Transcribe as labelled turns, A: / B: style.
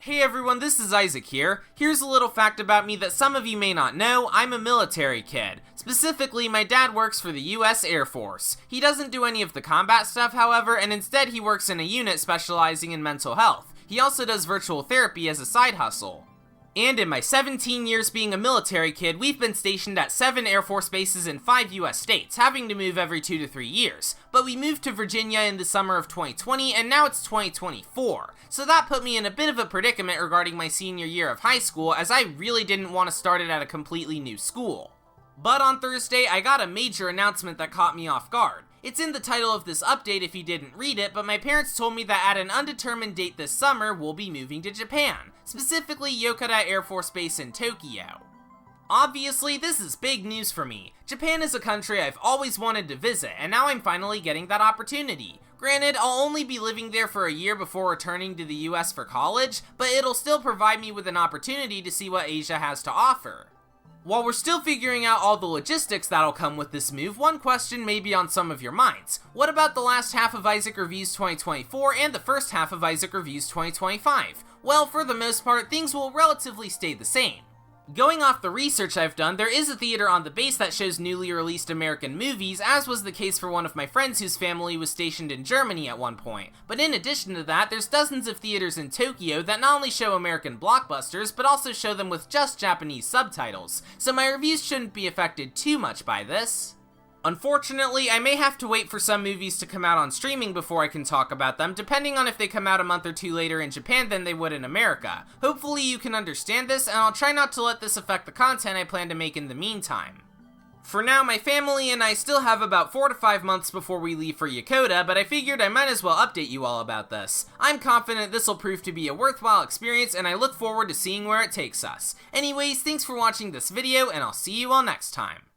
A: Hey everyone, this is Isaac here. Here's a little fact about me that some of you may not know. I'm a military kid. Specifically, my dad works for the US Air Force. He doesn't do any of the combat stuff, however, and instead he works in a unit specializing in mental health. He also does virtual therapy as a side hustle. And in my 17 years being a military kid, we've been stationed at 7 Air Force bases in 5 US states, having to move every 2 to 3 years. But we moved to Virginia in the summer of 2020, and now it's 2024. So that put me in a bit of a predicament regarding my senior year of high school, as I really didn't want to start it at a completely new school. But on Thursday, I got a major announcement that caught me off guard. It's in the title of this update if you didn't read it, but my parents told me that at an undetermined date this summer, we'll be moving to Japan, specifically Yokota Air Force Base in Tokyo. Obviously, this is big news for me. Japan is a country I've always wanted to visit, and now I'm finally getting that opportunity. Granted, I'll only be living there for a year before returning to the US for college, but it'll still provide me with an opportunity to see what Asia has to offer. While we're still figuring out all the logistics that'll come with this move, one question may be on some of your minds. What about the last half of Isaac Reviews 2024 and the first half of Isaac Reviews 2025? Well, for the most part, things will relatively stay the same. Going off the research I've done, there is a theater on the base that shows newly released American movies, as was the case for one of my friends whose family was stationed in Germany at one point. But in addition to that, there's dozens of theaters in Tokyo that not only show American blockbusters, but also show them with just Japanese subtitles, so my reviews shouldn't be affected too much by this. Unfortunately, I may have to wait for some movies to come out on streaming before I can talk about them, depending on if they come out a month or two later in Japan than they would in America. Hopefully you can understand this, and I'll try not to let this affect the content I plan to make in the meantime. For now, my family and I still have about 4 to 5 months before we leave for Yokota, but I figured I might as well update you all about this. I'm confident this will prove to be a worthwhile experience, and I look forward to seeing where it takes us. Anyways, thanks for watching this video, and I'll see you all next time.